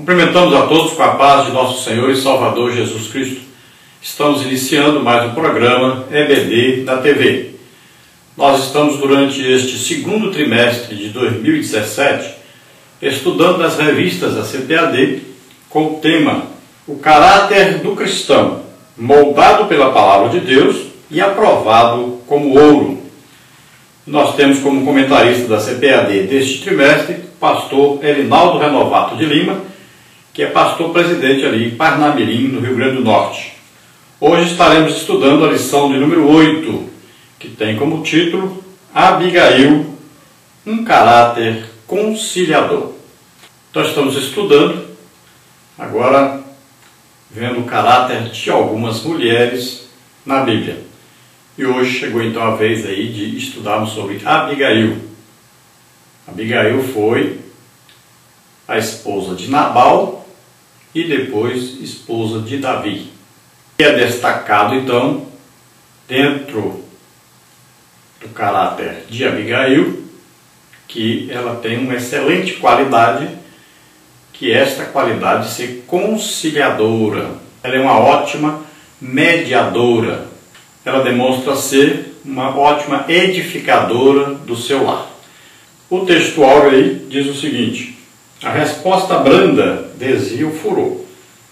Cumprimentamos a todos com a paz de nosso Senhor e Salvador Jesus Cristo. Estamos iniciando mais um programa EBD da TV. Nós estamos durante este segundo trimestre de 2017 estudando as revistas da CPAD com o tema O Caráter do Cristão, moldado pela Palavra de Deus e aprovado como ouro. Nós temos como comentarista da CPAD deste trimestre o pastor Elinaldo Renovato de Lima, que é pastor presidente ali em Parnamirim, no Rio Grande do Norte. Hoje estaremos estudando a lição de número 8, que tem como título Abigail, um caráter conciliador. Então estamos estudando, agora vendo o caráter de algumas mulheres na Bíblia. E hoje chegou então a vez aí de estudarmos sobre Abigail. Abigail foi a esposa de Nabal e depois esposa de Davi. E é destacado então, dentro do caráter de Abigail, que ela tem uma excelente qualidade, que é esta qualidade de ser conciliadora. Ela é uma ótima mediadora. Ela demonstra ser uma ótima edificadora do seu lar. O texto áureo aí diz o seguinte: a resposta branda desvia o furor,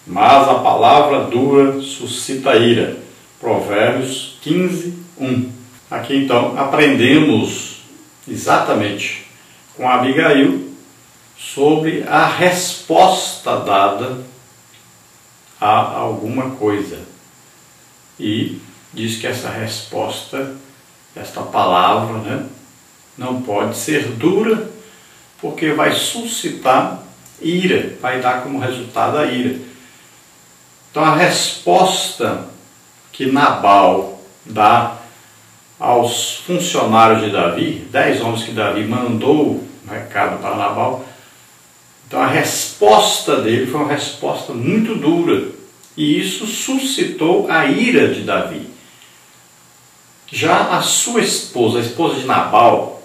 mas a palavra dura suscita ira. Provérbios 15, 1. Aqui então aprendemos exatamente com Abigail sobre a resposta dada a alguma coisa. E diz que essa resposta, esta palavra, não pode ser dura, porque vai suscitar ira, vai dar como resultado a ira. Então a resposta que Nabal dá aos funcionários de Davi, 10 homens que Davi mandou um recado para Nabal, então a resposta dele foi uma resposta muito dura, e isso suscitou a ira de Davi. Já a sua esposa, a esposa de Nabal,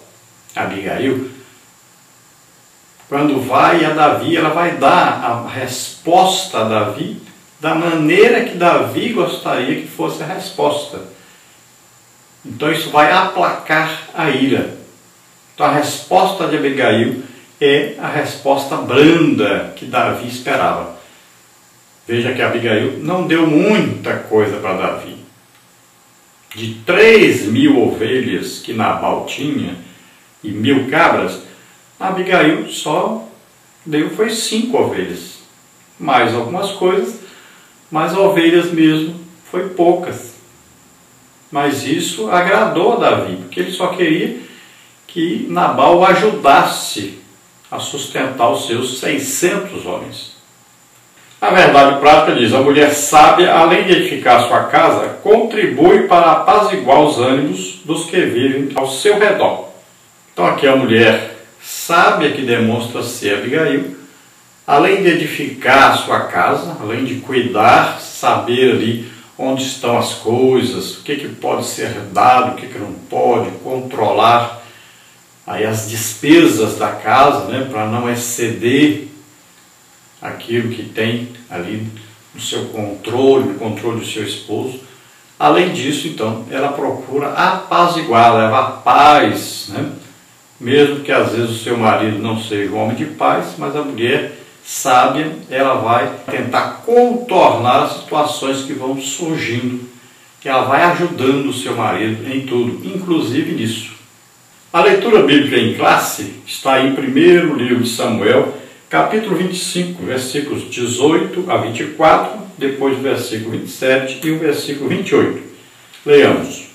Abigail, quando vai a Davi, ela vai dar a resposta a Davi da maneira que Davi gostaria que fosse a resposta. Então isso vai aplacar a ira. Então a resposta de Abigail é a resposta branda que Davi esperava. Veja que Abigail não deu muita coisa para Davi. De 3.000 ovelhas que Nabal tinha e 1.000 cabras, Abigail só deu foi 5 ovelhas. Mais algumas coisas, mas ovelhas mesmo foi poucas. Mas isso agradou a Davi, porque ele só queria que Nabal ajudasse a sustentar os seus 600 homens. A verdade prática diz: a mulher sábia, além de edificar sua casa, contribui para apaziguar os ânimos dos que vivem ao seu redor. Então aqui a mulher sábia, que demonstra ser Abigail, além de edificar a sua casa, além de cuidar, saber ali onde estão as coisas, o que pode ser dado, o que não pode, controlar aí as despesas da casa, para não exceder aquilo que tem ali no seu controle, no controle do seu esposo. Além disso, então, ela procura apaziguar, levar paz, mesmo que às vezes o seu marido não seja um homem de paz, mas a mulher sábia, ela vai tentar contornar as situações que vão surgindo, que ela vai ajudando o seu marido em tudo, inclusive nisso. A leitura bíblica em classe está aí em 1º livro de Samuel, capítulo 25, versículos 18 a 24, depois o versículo 27 e o versículo 28. Leiamos.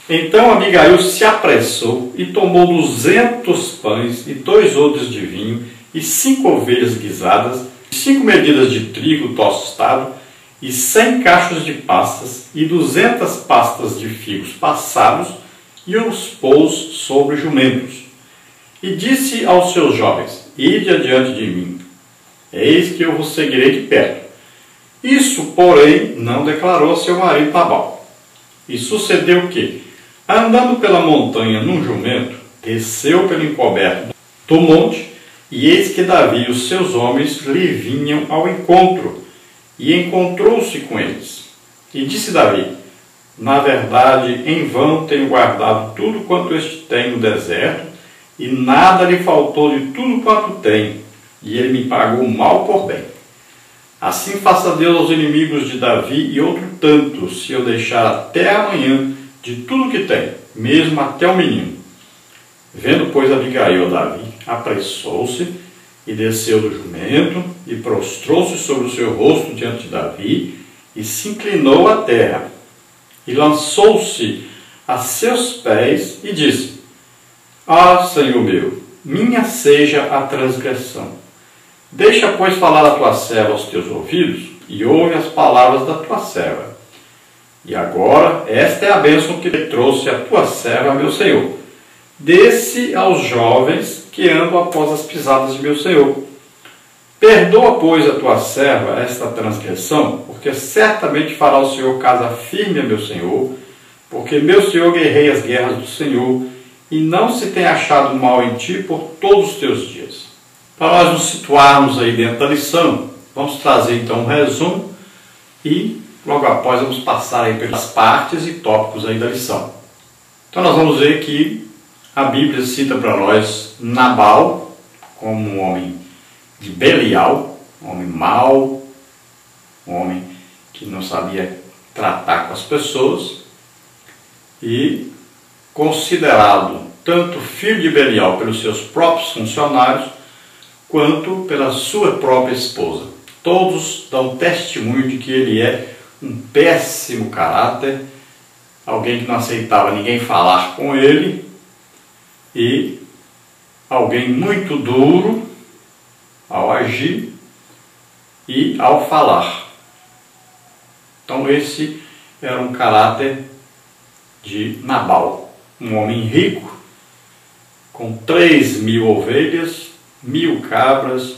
Então Abigail se apressou e tomou 200 pães e 2 odres de vinho e 5 ovelhas guisadas, 5 medidas de trigo tostado e 100 cachos de passas e 200 pastas de figos passados, e os pôs sobre jumentos. E disse aos seus jovens: ide adiante de mim, eis que eu vos seguirei de perto. Isso, porém, não declarou a seu marido Nabal. E sucedeu que, andando pela montanha num jumento, desceu pelo encoberto do monte E eis que Davi e os seus homens lhe vinham ao encontro, e encontrou-se com eles. E disse Davi: na verdade, em vão tenho guardado tudo quanto este tem no deserto, e nada lhe faltou de tudo quanto tem, e ele me pagou mal por bem. Assim faça Deus aos inimigos de Davi e outro tanto, se eu deixar até amanhã de tudo que tem, mesmo até o menino. Vendo, pois, Abigail a Davi, apressou-se e desceu do jumento e prostrou-se sobre o seu rosto diante de Davi e se inclinou à terra e lançou-se a seus pés e disse: ah, Senhor meu, minha seja a transgressão. Deixa, pois, falar a tua serva aos teus ouvidos e ouve as palavras da tua serva. E agora, esta é a bênção que trouxe a tua serva, meu Senhor. Dê-se aos jovens que andam após as pisadas de meu Senhor. Perdoa, pois, a tua serva esta transgressão, porque certamente fará o Senhor casa firme a meu Senhor, porque meu Senhor guerreia as guerras do Senhor, e não se tem achado mal em ti por todos os teus dias. Para nós nos situarmos aí dentro da lição, vamos trazer então um resumo e logo após vamos passar aí pelas partes e tópicos aí da lição. Então nós vamos ver que a Bíblia cita para nós Nabal como um homem de Belial, um homem mau, um homem que não sabia tratar com as pessoas e considerado tanto filho de Belial pelos seus próprios funcionários quanto pela sua própria esposa. Todos dão testemunho de que ele é um péssimo caráter, alguém que não aceitava ninguém falar com ele e alguém muito duro ao agir e ao falar. Então esse era um caráter de Nabal, um homem rico, com 3.000 ovelhas, 1.000 cabras,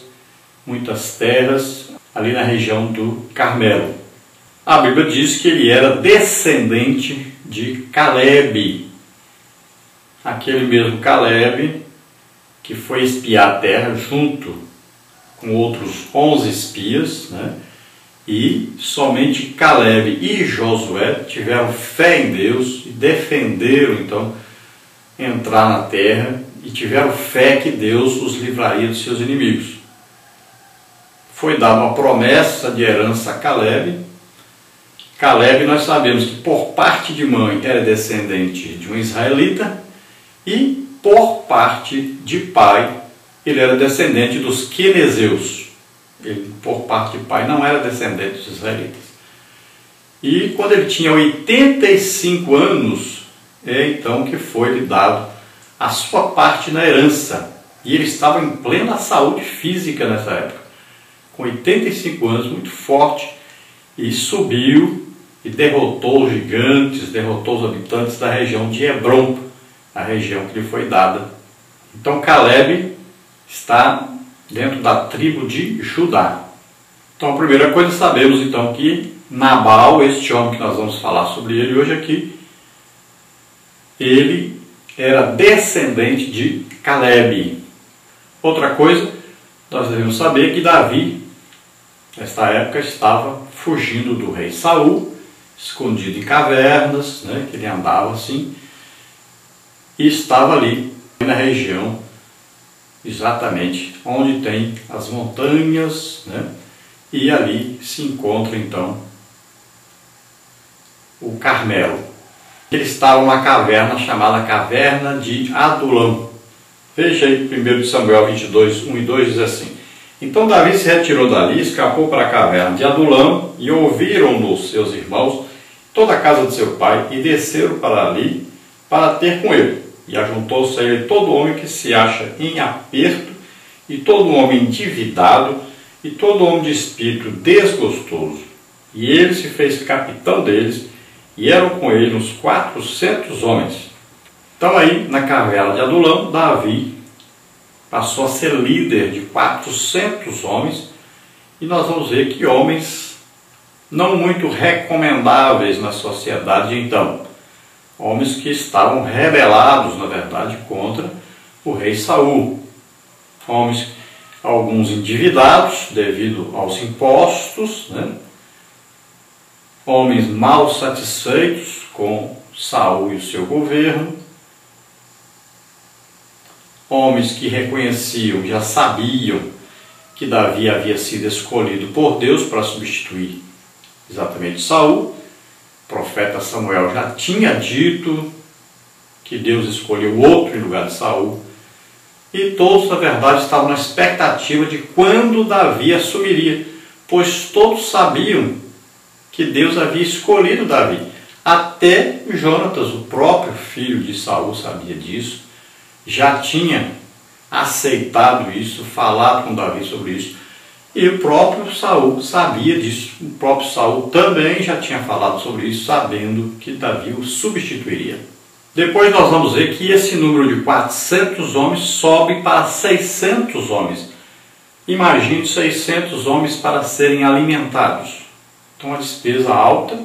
muitas terras, ali na região do Carmelo. A Bíblia diz que ele era descendente de Calebe, aquele mesmo Calebe que foi espiar a terra junto com outros 11 espias, né? E somente Calebe e Josué tiveram fé em Deus e defenderam então entrar na terra e tiveram fé que Deus os livraria dos seus inimigos. Foi dada uma promessa de herança a Calebe. Calebe, nós sabemos que por parte de mãe era descendente de um israelita e por parte de pai ele era descendente dos quenezeus. Ele, por parte de pai, não era descendente dos israelitas. E quando ele tinha 85 anos, então que foi-lhe dado a sua parte na herança. E ele estava em plena saúde física nessa época, com 85 anos, muito forte, e subiu e derrotou os gigantes, derrotou os habitantes da região de Hebrom, a região que lhe foi dada. Então Calebe está dentro da tribo de Judá. Então a primeira coisa, sabemos então que Nabal, este homem que nós vamos falar sobre ele hoje aqui, ele era descendente de Calebe. Outra coisa, nós devemos saber que Davi, nesta época, estava fugindo do rei Saul, escondido em cavernas, né, que ele andava assim, e estava ali na região exatamente onde tem as montanhas, né, e ali se encontra então o Carmelo. Ele estava numa caverna chamada Caverna de Adulão. Veja aí 1 Samuel 22, 1 e 2 diz assim: então Davi se retirou dali, escapou para a caverna de Adulão, e ouviram-no seus irmãos, toda a casa de seu pai, e desceram para ali para ter com ele. E ajuntou-se a ele todo homem que se acha em aperto, e todo homem endividado, e todo homem de espírito desgostoso. E ele se fez capitão deles, e eram com ele uns 400 homens. Então aí, na caverna de Adulão, Davi passou a ser líder de 400 homens, e nós vamos ver que homens não muito recomendáveis na sociedade de então. Homens que estavam rebelados, na verdade, contra o rei Saul. homens, alguns endividados devido aos impostos, né? Homens mal satisfeitos com Saul e o seu governo, homens que reconheciam, já sabiam que Davi havia sido escolhido por Deus para substituir exatamente Saul. O profeta Samuel já tinha dito que Deus escolheu outro em lugar de Saul. E todos, na verdade, estavam na expectativa de quando Davi assumiria, pois todos sabiam que Deus havia escolhido Davi. Até Jonatas, o próprio filho de Saul, sabia disso, já tinha aceitado isso, falado com Davi sobre isso, e o próprio Saul sabia disso. O próprio Saul também já tinha falado sobre isso, sabendo que Davi o substituiria. Depois nós vamos ver que esse número de 400 homens sobe para 600 homens. Imagine 600 homens para serem alimentados. Então, uma despesa alta,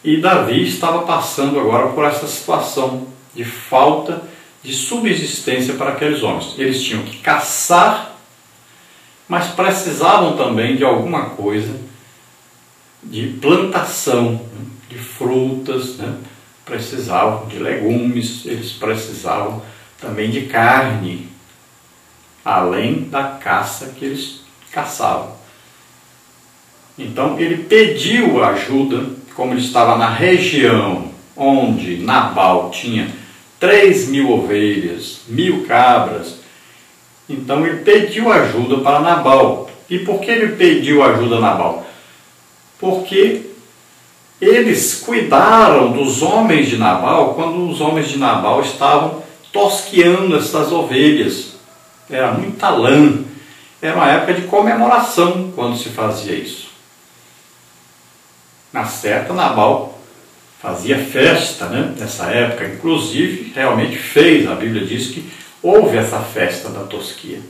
e Davi estava passando agora por essa situação de falta de subsistência para aqueles homens. Eles tinham que caçar, mas precisavam também de alguma coisa de plantação, de frutas, né? Precisavam de legumes, eles precisavam também de carne, além da caça que eles caçavam. Então ele pediu ajuda, como ele estava na região onde Nabal tinha 3.000 ovelhas, 1.000 cabras. Então ele pediu ajuda para Nabal. E por que ele pediu ajuda a Nabal? Porque eles cuidaram dos homens de Nabal quando os homens de Nabal estavam tosqueando essas ovelhas. Era muita lã. Era uma época de comemoração quando se fazia isso. Na certa, Nabal fazia festa, né, nessa época. Inclusive, realmente fez. A Bíblia diz que houve essa festa da tosquia.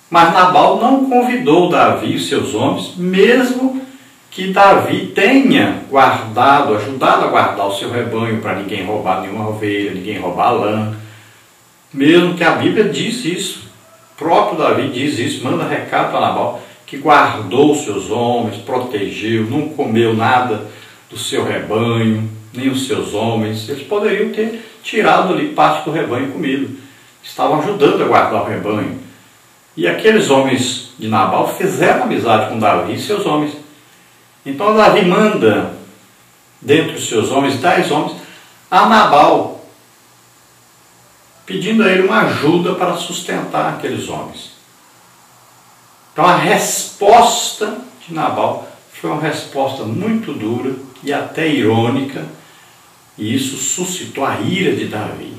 Mas Nabal não convidou Davi e seus homens, mesmo que Davi tenha guardado, ajudado a guardar o seu rebanho para ninguém roubar nenhuma ovelha, ninguém roubar lã. Mesmo que a Bíblia diz isso, o próprio Davi diz isso, manda recado para Nabal, que guardou os seus homens, protegeu, não comeu nada do seu rebanho, nem os seus homens. Eles poderiam ter tirado ali parte do rebanho e comido. Estavam ajudando a guardar o rebanho. E aqueles homens de Nabal fizeram amizade com Davi e seus homens. Então Davi manda, dentre os seus homens, 10 homens, a Nabal, pedindo a ele uma ajuda para sustentar aqueles homens. Então a resposta de Nabal foi uma resposta muito dura e até irônica, e isso suscitou a ira de Davi.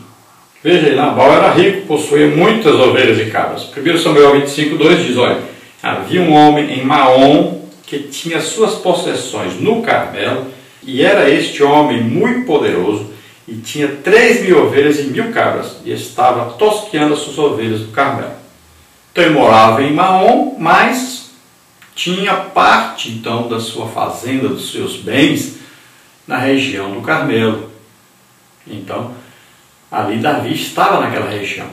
Veja aí, Nabal era rico, possuía muitas ovelhas e cabras. 1 Samuel 25:2 diz, olha, havia um homem em Maom que tinha suas possessões no Carmelo, e era este homem muito poderoso, e tinha 3.000 ovelhas e 1.000 cabras, e estava tosqueando as suas ovelhas do Carmelo. Então ele morava em Maom, mas tinha parte então da sua fazenda, dos seus bens, na região do Carmelo. Então, ali Davi estava naquela região.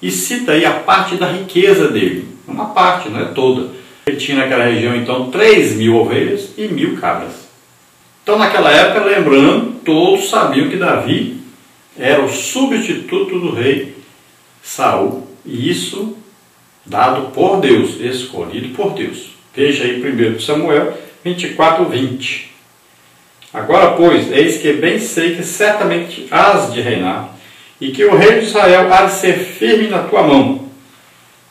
E cita aí a parte da riqueza dele, uma parte, não é toda. Ele tinha naquela região então 3.000 ovelhas e 1.000 cabras. Então naquela época, lembrando, todos sabiam que Davi era o substituto do rei Saul. E isso dado por Deus, escolhido por Deus. Veja aí 1 Samuel 24:20. Agora, pois, eis que bem sei que certamente hás de reinar, e que o rei de Israel há de ser firme na tua mão.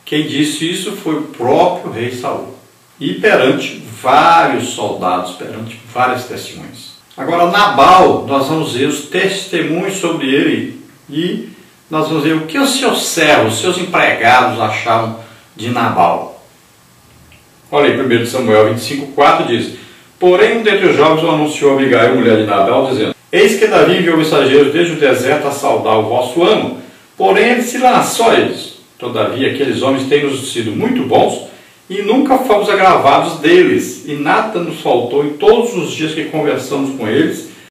Quem disse isso foi o próprio rei Saul. E perante vários soldados, perante várias testemunhas. Agora, Nabal, nós vamos ver os testemunhos sobre ele, e nós vamos ver o que os seus servos, os seus empregados achavam de Nabal. Olha aí, 1 Samuel 25:4 diz, porém, um dentre os jovens anunciou a Abigail, mulher de Nabal, dizendo, eis que Davi enviou mensageiros desde o deserto a saudar o vosso amo, porém ele se lançou a eles. Todavia, aqueles homens têm nos sido muito bons, e nunca fomos agravados deles, e nada nos faltou em todos os dias que conversamos com eles,